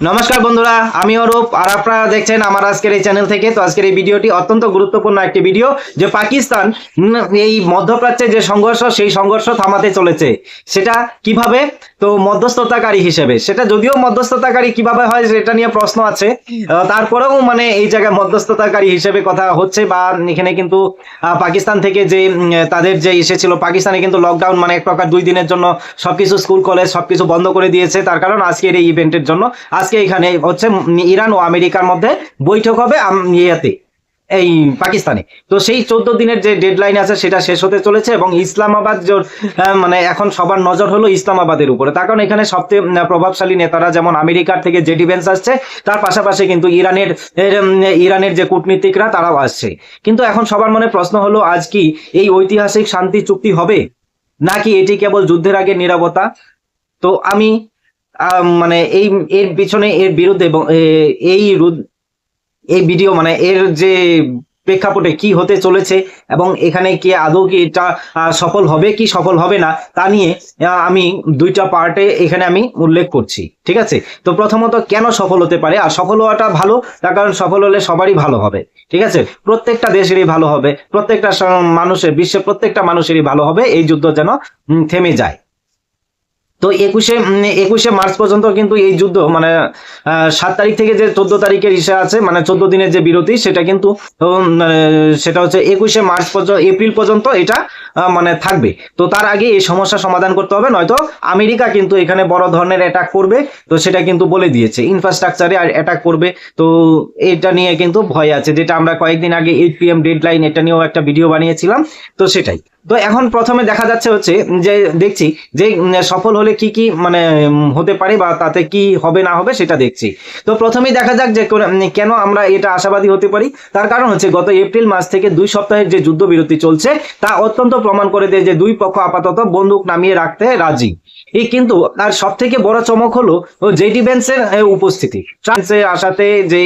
নমস্কার বন্ধুরা, আমি অরূপ আর আপনারা দেখছেন আমার আজকের এই চ্যানেল থেকে। তো আজকের এই ভিডিওটি অত্যন্ত গুরুত্বপূর্ণ একটি ভিডিও, যে পাকিস্তান এই মধ্যপ্রাচ্যে যে সংঘর্ষ, সেই সংঘর্ষ থামাতে চলেছে। সেটা কিভাবে? তো মধ্যস্থতাকারী হিসেবে, সেটা যদিও মধ্যস্থতাকারী কিভাবে হয় সেটা নিয়ে প্রশ্ন আছে, তারপরেও মানে এই জায়গায় মধ্যস্থতাকারী হিসেবে কথা হচ্ছে। বা এখানে কিন্তু পাকিস্তান থেকে যে তাদের যে এসেছিল, পাকিস্তানে কিন্তু লকডাউন, মানে এক প্রকার 2 দিনের জন্য সবকিছু স্কুল কলেজ সবকিছু বন্ধ করে দিয়েছে। তার কারণ আজকের এই ইভেন্টের জন্য আজকে এখানে হচ্ছে ইরান ও আমেরিকার মধ্যে বৈঠক হবে ইয়েতে, এই পাকিস্তানে। তো সেই 14 দিনের যে ডেডলাইন আছে সেটা শেষ হতে চলেছে, এবং ইসলামাবাদ মানে এখন সবার নজর হলো ইসলামাবাদের উপরে। তার কারণ এখানে সবচেয়ে প্রভাবশালী নেতারা, যেমন আমেরিকার থেকে জেডি ভেন্স আসছে, তার পাশাপাশি কিন্তু ইরানের যে কূটনীতিকরা তারাও আসছে। কিন্তু এখন সবার মনে প্রশ্ন হলো, আজ কি এই ঐতিহাসিক শান্তি চুক্তি হবে, নাকি এটি কেবল যুদ্ধের আগে নীরবতা? তো আমি মানে এর পিছনে, এর বিরুদ্ধে, এবং এই ভিডিও মানে এর যে প্রেক্ষাপটে কি হতে চলেছে, এবং এখানে কি আদৌ কি এটা সফল হবে কি সফল হবে না, তা নিয়ে আমি 2টা পার্টে এখানে আমি উল্লেখ করছি। ঠিক আছে? তো প্রথমত, কেন সফল হতে পারে, আর সফল হওয়াটা ভালো, তার কারণ সফল হলে সবারই ভালো হবে। ঠিক আছে? প্রত্যেকটা দেশেরই ভালো হবে, প্রত্যেকটা মানুষের, বিশ্বের প্রত্যেকটা মানুষেরই ভালো হবে, এই যুদ্ধ যেন থেমে যায়। তো 21শে মার্চ পর্যন্ত কিন্তু এই যুদ্ধ, মানে 7 তারিখ থেকে যে 14 তারিখের ইসে আছে, মানে 14 দিনের যে বিরতি, সেটা কিন্তু সেটা হচ্ছে 21শে মার্চ পর্যন্ত, এপ্রিল পর্যন্ত এটা মানে থাকবে। তো তার আগে এই সমস্যা সমাধান করতে হবে, নয়তো আমেরিকা কিন্তু এখানে বড় ধরনের অ্যাটাক করবে। তো সেটা কিন্তু বলে দিয়েছে, ইনফ্রাস্ট্রাকচারে অ্যাটাক করবে। তো এটা নিয়ে কিন্তু ভয় আছে, যেটা আমরা কয়েকদিন আগে 8 PM ডেডলাইন, এটা নিয়েও একটা ভিডিও বানিয়েছিলাম। তো সেটাই। তো এখন প্রথমে দেখা যাচ্ছে হচ্ছে যে, দেখছি যে সফল হলে কি কি মানে হতে পারে, বা তাতে কি হবে না হবে সেটা দেখছি। তো প্রথমেই দেখা যাক যে কেন আমরা এটা আশাবাদী হতে পারি। তার কারণ হচ্ছে, গত এপ্রিল মাস থেকে 2 সপ্তাহের যে যুদ্ধবিরতি চলছে, তা অত্যন্ত প্রমাণ করে দেয় যে দুই পক্ষ আপাতত বন্দুক নামিয়ে রাখতে রাজি। এই কিন্তু আর সব থেকে বড় চমক হলো জেডি ভেন্সের উপস্থিতি, ফ্রান্সের আশাতে যে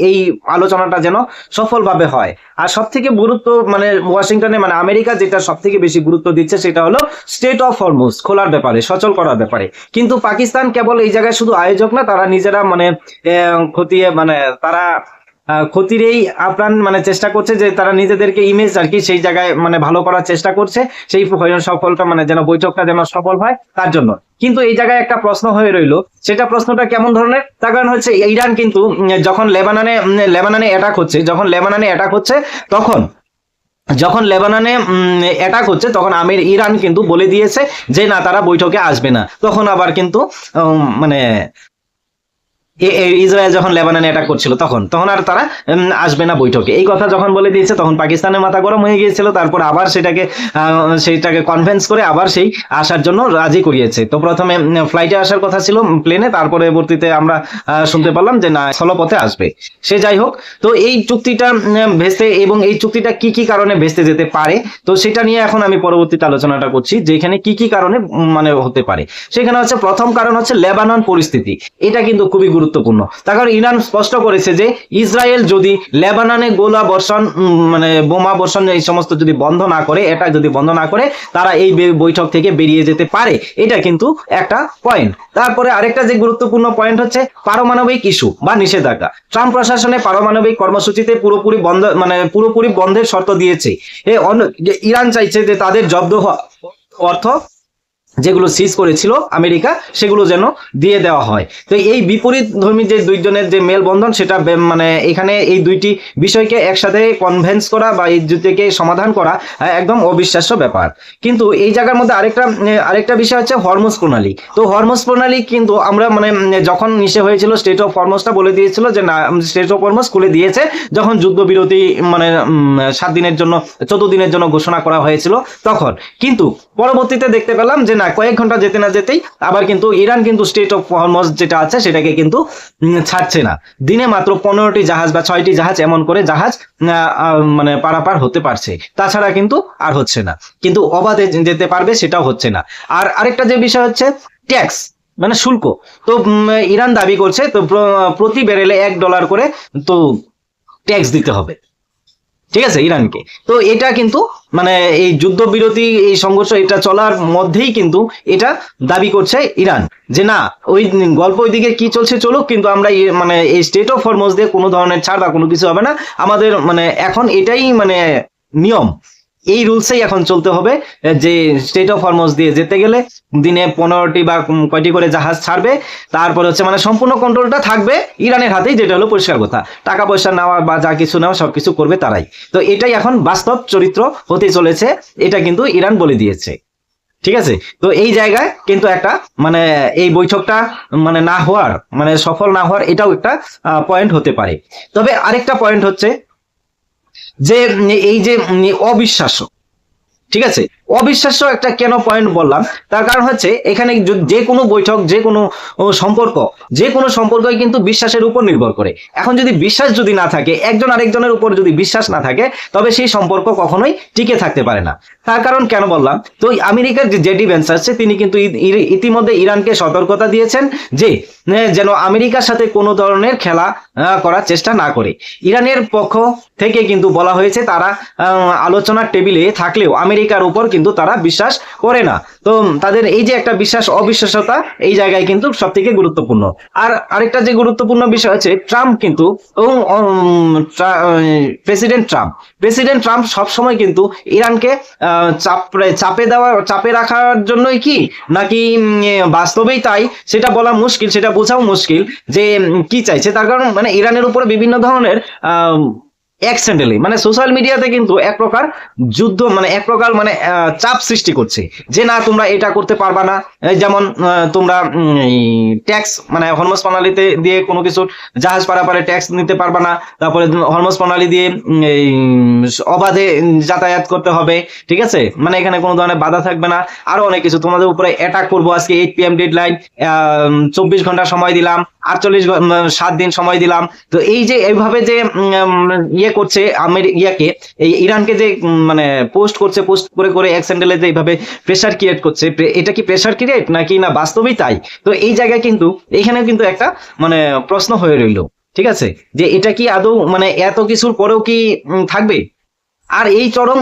এই আলোচনাটা যেন সফলভাবে হয়। আর সব থেকে গুরুত্ব, মানে ওয়াশিংটনে, মানে আমেরিকা যেটা সব থেকে বেশি গুরুত্ব দিচ্ছে, সেটা হলো স্টেট অফ হরমুজ খোলার ব্যাপারে, সচল করার ব্যাপারে। কিন্তু পাকিস্তান কেবল এই জায়গায় শুধু আয়োজক না, তারা নিজেরা মানে খতিয়ে, মানে তারা ক্ষতির এই আপ্রাণ মানে চেষ্টা করছে, যে তারা নিজেদেরকে ইমেজ আর কি সেই জায়গায় মানে ভালো করার চেষ্টা করছে, সেই সফলটা মানে যেন বৈঠকটা যেন সফল হয় তার জন্য। কিন্তু এই জায়গায় একটা প্রশ্ন হয়ে রইলো, সেটা প্রশ্নটা কেমন ধরনের? তার কারণ হচ্ছে, ইরান কিন্তু যখন লেবাননে অ্যাটাক হচ্ছে, তখন যখন লেবাননে অ্যাটাক হচ্ছে, তখন ইরান কিন্তু বলে দিয়েছে যে না, তারা বৈঠকে আসবে না। তখন আবার কিন্তু মানে ইসরায়েল যখন লেবাননে অ্যাটাক করছিল, তখন তখন আর তারা আসবে না বৈঠকে, এই কথা যখন বলে দিয়েছে, তখন পাকিস্তানের মাথা গরম হয়ে গিয়েছিল। তারপর আবার সেইটাকে কনভিন্স করে আবার সেই আসার জন্য রাজি করিয়েছে। তো প্রথমে ফ্লাইটে আসার কথা ছিল, প্লেনে, তারপরে পরবর্তীতে আমরা শুনতে পারলাম যে না, স্থলপথে আসবে। সে যাই হোক, তো এই চুক্তিটা ভেস্তে, এবং এই চুক্তিটা কি কি কারণে ভেস্তে যেতে পারে, তো সেটা নিয়ে এখন আমি পরবর্তীতে আলোচনাটা করছি, যে এখানে কি কি কারণে মানে হতে পারে। সেখানে হচ্ছে, প্রথম কারণ হচ্ছে লেবানন পরিস্থিতি। এটা কিন্তু খুবই গুরুত্বপূর্ণ। তার কারণ ইরান স্পষ্ট করেছে যে ইসরায়েল যদি লেবাননে গোলা বর্ষণ, মানে বোমা বর্ষণ, এই সমস্ত যদি বন্ধ না করে, এটা যদি বন্ধ না করে, তারা এই বৈঠক থেকে বেরিয়ে যেতে পারে। এটা কিন্তু একটা পয়েন্ট। তারপরে আরেকটা যে গুরুত্বপূর্ণ পয়েন্ট হচ্ছে পারমাণবিক ইস্যু বা নিষেধাজ্ঞা। ট্রাম্প প্রশাসনে পারমাণবিক কর্মসূচিতে পুরোপুরি বন্ধের শর্ত দিয়েছে। ইরান চাইছে যে তাদের জব্দ অর্থ, যেগুলো সিজ করেছিল আমেরিকা, সেগুলো যেন দিয়ে দেওয়া হয়। তো এই বিপরীত ধর্মী যে দুইজনের যে মেলবন্ধন, সেটা মানে এখানে এই দুইটি বিষয়কে একসাথে কনভেন্স করা বা এই দুটিকে সমাধান করা একদম অবিশ্বাস্য ব্যাপার। কিন্তু এই জায়গার মধ্যে আরেকটা বিষয় হচ্ছে হরমুজ প্রণালী। তো হরমুজ প্রণালী কিন্তু আমরা মানে যখন নিষে হয়েছিল, স্টেট অফ হরমুজটা বলে দিয়েছিল যে না, স্টেট অফ হরমুজ খুলে দিয়েছে, যখন যুদ্ধবিরতি মানে 7 দিনের জন্য, 14 দিনের জন্য ঘোষণা করা হয়েছিল তখন। কিন্তু পরবর্তীতে দেখতে পেলাম যে না, কয়েক ঘন্টা যেতে না যেতেই আবার কিন্তু ইরান কিন্তু স্টেট অফ হরমুজ যেটা আছে সেটাকে কিন্তু ছাড়ছে না। দিনে মাত্র 15টি জাহাজ বা 6টি জাহাজ, এমন করে জাহাজ মানে পারাপার হতে পারছে, তাছাড়া কিন্তু আর হচ্ছে না। কিন্তু অবাধে যেতে পারবে, সেটাও হচ্ছে না। আর আরেকটা যে বিষয় হচ্ছে ট্যাক্স, মানে শুল্ক। তো ইরান দাবি করছে, তো প্রতি ব্যারেলে $1 করে তো ট্যাক্স দিতে হবে। ঠিক আছে, ইরানকে। তো এটা কিন্তু মানে এই যুদ্ধবিরতি, এই সংঘর্ষ এটা চলার মধ্যেই কিন্তু এটা দাবি করছে ইরান যে না, ওই গল্প ওইদিকে কি চলছে চলুক, কিন্তু আমরা মানে এই স্টেট অফ হরমুজ দিয়ে কোনো ধরনের ছাড় বা কোনো কিছু হবে না, আমাদের মানে এখন এটাই মানে নিয়ম, এই রুলসেই এখন চলতে হবে। যে স্টেট অফ হরমুজ দিয়ে যেতে গেলে দিনে 15টি বা কয়টি করে জাহাজ ছাড়বে, তারপরে হচ্ছে মানে সম্পূর্ণ কন্ট্রোলটা থাকবে ইরানের হাতেই, যেটা হলো পরিষ্কার কথা। টাকা পয়সা নেওয়া বা যা কিছু নেওয়া সবকিছু করবে তারাই। তো এটাই এখন বাস্তব চরিত্র হতে চলেছে, এটা কিন্তু ইরান বলে দিয়েছে। ঠিক আছে, তো এই জায়গায় কিন্তু একটা মানে এই বৈঠকটা মানে না হওয়ার, মানে সফল না হওয়ার, এটাও একটা পয়েন্ট হতে পারে। তবে আরেকটা পয়েন্ট হচ্ছে যে এই যে অবিশ্বাস্য, ঠিক আছে, অবিশ্বাস্য একটা কেন পয়েন্ট বললাম, তার কারণ হচ্ছে এখানে যে কোনো বৈঠক, যে কোনো সম্পর্ক, যে কোনো সম্পর্কই কিন্তু বিশ্বাসের উপর নির্ভর করে। এখন যদি বিশ্বাস যদি না থাকে, একজন আরেকজনের উপর যদি বিশ্বাস না থাকে, তবে সেই সম্পর্ক কখনোই টিকে থাকতে পারে না। তার কারণ কেন বললাম, তো আমেরিকার যে জেডি ভ্যান্স আছে, তিনি কিন্তু ইতিমধ্যে ইরানকে সতর্কতা দিয়েছেন যে যেন আমেরিকার সাথে কোনো ধরনের খেলা করার চেষ্টা না করে। ইরানের পক্ষ থেকে কিন্তু বলা হয়েছে তারা আলোচনার টেবিলে থাকলেও আমেরিকার উপর কিন্তু তারা বিশ্বাস করে না। তো তাদের এই যে একটা বিশ্বাস অবিশ্বাসতা, এই জায়গায় কিন্তু সব থেকে গুরুত্বপূর্ণ। আর আরেকটা যে গুরুত্বপূর্ণ বিষয় আছে, ট্রাম্প কিন্তু প্রেসিডেন্ট ট্রাম্প সবসময় কিন্তু ইরানকে চাপে রাখার জন্যই কি, নাকি বাস্তবেই তাই, সেটা বলা মুশকিল, সেটা বোঝাও মুশকিল যে কি চাইছে। তার কারণ মানে ইরানের উপরে বিভিন্ন ধরনের অ্যাক্সিডেন্টালি মানে সোশ্যাল মিডিয়াতে কিন্তু এক প্রকার যুদ্ধ, মানে এক প্রকার মানে চাপ সৃষ্টি করছে যে না, তোমরা এটা করতে পারবা না। যেমন তোমরা ট্যাক্স মানে হরমুজ প্রণালীতে দিয়ে কোনো কিছু জাহাজ পারাপারে ট্যাক্স নিতে পারবা না, তারপরে হরমুজ প্রণালী দিয়ে অবাধে যাতায়াত করতে হবে, ঠিক আছে, মানে এখানে কোনো ধরনের বাধা থাকবে না। আরো অনেক কিছু, তোমাদের উপরে অ্যাটাক করবো, আজকে 8 PM ডেডলাইন, 24 ঘন্টা সময় দিলাম, 7 দিন সময় দিলাম। তো এই যে এইভাবে যে ইয়ে করছে ইয়াকে, এই ইরানকে যে মানে পোস্ট করে করে এক স্যান্ডেলে যে এইভাবে প্রেসার ক্রিয়েট করছে, এটা কি প্রেসার ক্রিয়েট নাকি না বাস্তবেই তাই? তো এই জায়গায় কিন্তু এখানে কিন্তু একটা মানে প্রশ্ন হয়ে রইলো, ঠিক আছে, যে এটা কি আদৌ মানে এত কিছুর পরেও কি থাকবে? আর এই চরম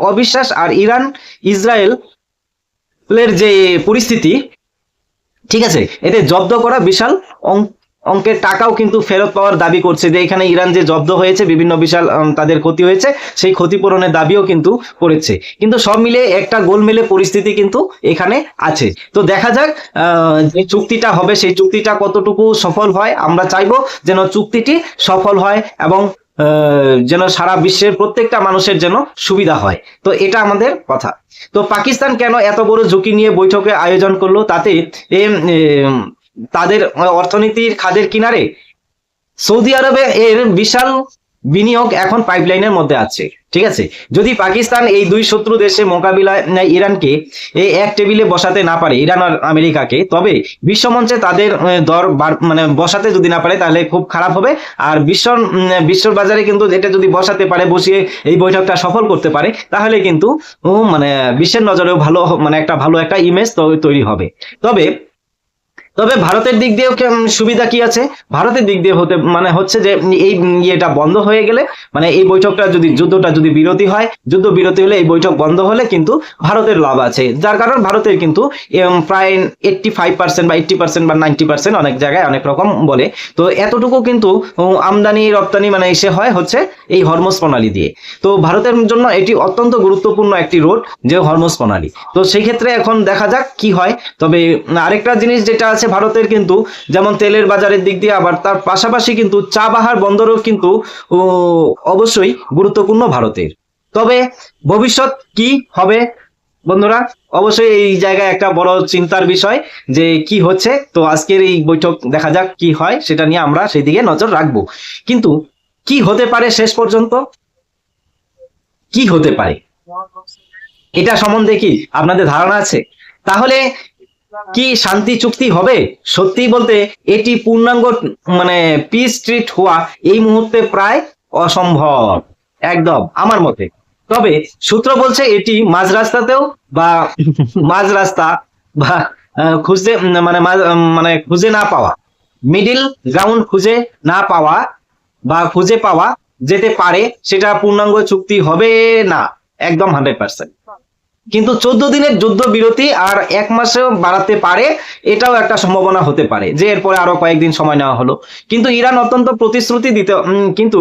অবিশ্বাস আর ইরান ইসরায়েলের যে পরিস্থিতি, ঠিক আছে, এতে জব্দ করা বিশাল অঙ্কের টাকাও কিন্তু ফেরত পাওয়ার দাবি করছে, যে এখানে ইরান যে জব্দ হয়েছে, বিভিন্ন বিশাল তাদের ক্ষতি হয়েছে, সেই ক্ষতিপূরণের দাবিও কিন্তু করেছে। কিন্তু সব মিলে একটা গোলমেলে পরিস্থিতি কিন্তু এখানে আছে। তো দেখা যাক যে চুক্তিটা হবে, সেই চুক্তিটা কতটুকু সফল হয়। আমরা চাইবো যেন চুক্তিটি সফল হয় এবং যেন সারা বিশ্বের প্রত্যেকটা মানুষের যেন সুবিধা হয়। তো এটা আমাদের কথা। তো পাকিস্তান কেন এত বড় ঝুঁকি নিয়ে বৈঠকে আয়োজন করলো? তাতে তাদের অর্থনীতির খাদের কিনারে সৌদি আরবে এর বিশাল বিনিয়োগ এখন পাইপলাইনের মধ্যে আছে, ঠিক আছে। যদি পাকিস্তান এই দুই শত্রু দেশে মোকাবিলায় ইরানকে এই এক টেবিলে বসাতে না পারে, ইরান আর আমেরিকাকে, তবে তাদের দর মানে বসাতে যদি না পারে, তাহলে খুব খারাপ হবে। আর বিশ্বর বাজারে কিন্তু এটা যদি বসাতে পারে, বসিয়ে এই বৈঠকটা সফল করতে পারে, তাহলে কিন্তু মানে বিশ্বের নজরেও ভালো, মানে একটা ভালো একটা ইমেজ তৈরি হবে। তবে ভারতের দিক দিয়েও সুবিধা কি আছে? ভারতের দিক দিয়ে হচ্ছে যে এই ইয়েটা বন্ধ হয়ে গেলে, মানে এই বৈঠকটা যদি যুদ্ধ বিরতি হলে, এই বৈঠক বন্ধ হলে কিন্তু ভারতের লাভ আছে। যার কারণ ভারতের কিন্তু প্রায় 85% বা 80% বা 90%, অনেক জায়গায় অনেক রকম বলে, তো এতটুকু কিন্তু আমদানি রপ্তানি মানে এসে হয় হচ্ছে এই হরমুজ প্রণালী দিয়ে। তো ভারতের জন্য এটি অত্যন্ত গুরুত্বপূর্ণ একটি রোড, যে হরমুজ প্রণালী। তো সেই ক্ষেত্রে এখন দেখা যাক কি হয়। তবে আরেকটা জিনিস যেটা আছে ভারতের, কিন্তু যেমন তেলের বাজারের দিক দিয়ে, আবার তার পাশাপাশি কিন্তু চাবাহার বন্দরও কিন্তু অবশ্যই গুরুত্বপূর্ণ ভারতের। তবে ভবিষ্যৎ কি হবে বন্ধুরা, অবশ্যই এই জায়গায় একটা বড় চিন্তার বিষয় যে কি হচ্ছে। তো আজকের এই বৈঠক দেখা যাক কি হয়, সেটা নিয়ে আমরা সেই দিকে নজর রাখবো। কিন্তু কি হতে পারে শেষ পর্যন্ত, কি হতে পারে এটা সম্বন্ধে কি আপনাদের ধারণা আছে? তাহলে কি শান্তি চুক্তি হবে? সত্যি বলতে এটি পূর্ণাঙ্গ মানে পিস ট্রিট হওয়া এই মুহূর্তে প্রায় অসম্ভব, একদম আমার মতে। তবে সূত্র বলছে এটি মাঝ রাস্তা বা খুঁজে মানে খুঁজে না পাওয়া, মিডিল গ্রাউন্ড খুঁজে না পাওয়া বা খুঁজে পাওয়া যেতে পারে, সেটা পূর্ণাঙ্গ চুক্তি হবে না একদম 100%। কিন্তু 14 দিনের যুদ্ধ বিরতি আর 1 মাসেও বাড়াতে পারে, এটাও একটা সম্ভাবনা হতে পারে যে এরপরে আরো কয়েকদিন সময় নেওয়া হলো। কিন্তু ইরান অত্যন্ত প্রতিশ্রুতি দিতে কিন্তু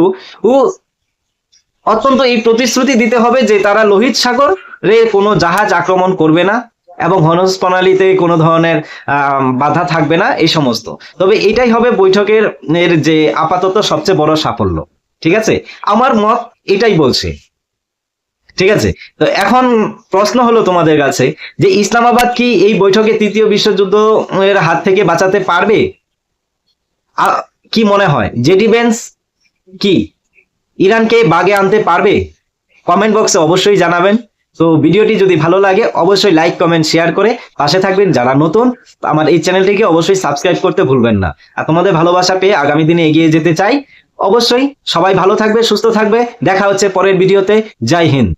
অত্যন্ত এই প্রতিশ্রুতি দিতে হবে যে তারা লোহিত সাগরে কোনো জাহাজ আক্রমণ করবে না এবং হরমুজ প্রণালীতে কোনো ধরনের বাধা থাকবে না, এই সমস্ত। তবে এটাই হবে বৈঠকের যে আপাতত সবচেয়ে বড় সাফল্য। ঠিক আছে, আমার মত এটাই বলছে। ঠিক আছে, তো এখন প্রশ্ন হলো তোমাদের কাছে যে ইসলামাবাদ কি এই বৈঠকে তৃতীয় বিশ্বযুদ্ধ এর হাত থেকে বাঁচাতে পারবে? কি মনে হয়, জেডি ভেন্স কি ইরানকে বাগে আনতে পারবে? কমেন্ট বক্সে অবশ্যই জানাবেন। তো ভিডিওটি যদি ভালো লাগে অবশ্যই লাইক কমেন্ট শেয়ার করে পাশে থাকবেন। যারা নতুন আমার এই চ্যানেলটিকে অবশ্যই সাবস্ক্রাইব করতে ভুলবেন না। আর তোমাদের ভালোবাসা পেয়ে আগামী দিনে এগিয়ে যেতে চাই। অবশ্যই সবাই ভালো থাকবে, সুস্থ থাকবে। দেখা হচ্ছে পরের ভিডিওতে। জয় হিন্দ।